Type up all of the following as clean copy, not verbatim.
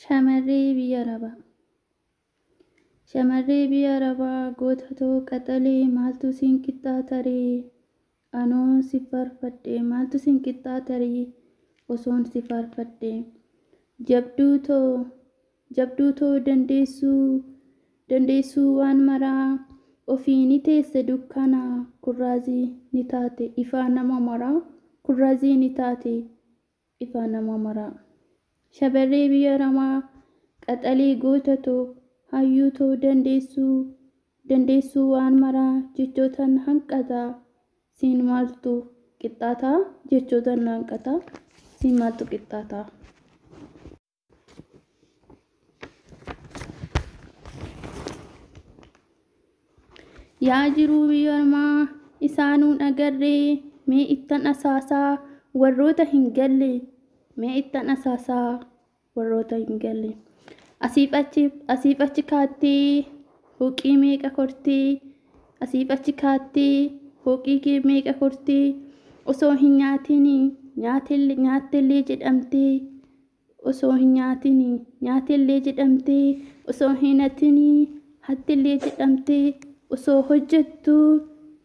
Shamarree biyya Arabaa. Shamarree biyya Arabaa gootatoo qaxalee maaltu siin qixxaataree anoon si faarfadhee maaltu siin qixxaataree osoon si faarfadhee jabduutoo dandeessuu waan maraa ofii ni teesse dukkana kurraazii ni taate ifaa nama maraa kurraazii ni taate ifaa nama maraa. Shamarree biyya Arabaa qaxalee gootatoo hayyuutoo dandeessuu waan maraa jechootan hanqataa siin maaltu qixxaataa jechootan hanqataa siin maaltu qixxaataa. Yaa jiruu biyya Ormaa isaanuun agarree mee ittan asaasaa warroota hin galle mee ittan asaasaa warroota hin galle. Asiif achi kaattee hooqii meeqa kortee asiif achi kaattee hooqii kee meeqa kortee osoo hin nyaatin nyaattellee jedhamtee osoo hin nyaatin nyaattellee jedhamtee osoo hin hatin hattellee jedhamtee osoo hojjettu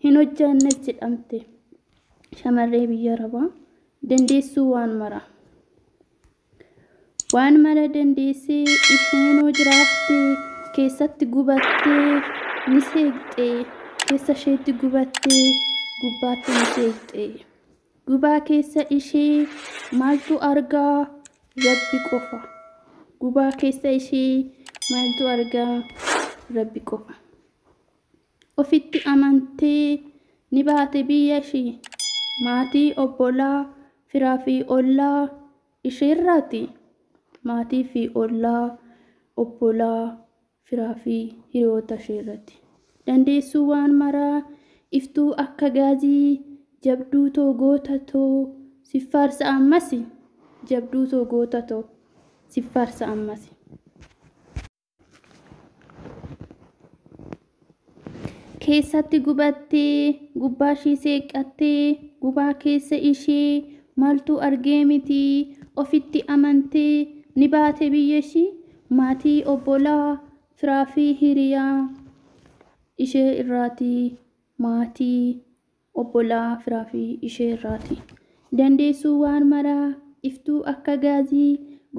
hin hojjanne jedhamte. Shamarree biyya Arabaa dandeessuu waan mara dandeessee isheenoo jiraattee keessatti gubattee ni seeqxee keessa isheetti gubattee gubbaatti ni seeqxee. Gubaa keessa ishee maaltu argaa Rabbi qofa. Gubaa keessa ishee maaltu argaa Rabbi qofa. Ofitti amantee ni baate biyya ishee maatii obbolaa firaa fi ollaa isheerraati. Maatii fi ollaa obbolaa firaa fi hiriyoota isheerratti. Dandeessuu waan maraa iftuu akka gaazii jabduutoo gootatoo siffaarsa ammasi jabduutoo gootatoo siffaarsa ammasi. Keessatti gubattee gubbaa ishee seeqqattee gubaa keessa ishee maaltu argee miti ofitti amantee ni baate biyya ishee maatii obbolaa firaa fi hiriyaa ishee irraati. Maatii obbolaa firaa fi ishee irraati. Dandeessuu waan maraa iftuu akka gaazii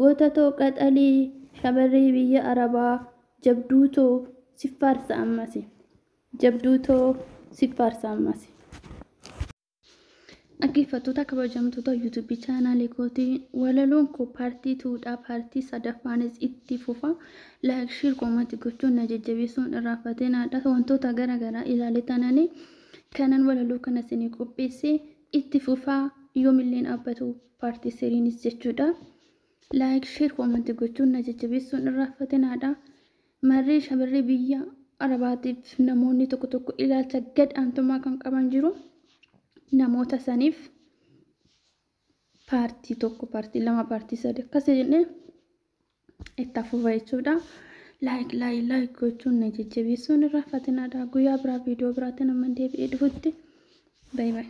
gootatoo qaxalee shamarree biyya Arabaa jabduutoo siffaarsa ammasi. Jabduutoo siffaarsa ammasi. Dhaggeeffattoota kabajamtoota yuutuubii chaanaalii kootii walaloon koo paartii 2dha. Paartii 3ffaanis itti fufa. Laayik sheer koomantii gochuun na jajjabeessuun irraanfatinaa wantoota garaagaraa ilaaletananii kanan walaloo kana isinii qopheessee itti fufaa yoomillee dhaabbatu paartii 3nis jechuudha. Laayik sheer koomantii gochuun na jajjabeessuun irraanfatinaa. Marree shamarree biyya Arabaatiif namoonni tokko ilaalcha gad aantummaa kan qaban jiru. Namoota saniif paartii 1, paartii 2, paartii 3 akkasii jennee itti fufa jechuudha. Laayik gochuun na jajjabeessuun irraanfatinaa. Guyyaa biraa viidiyoo biraatiin amma deebi'ee dhufutti. Baay baay.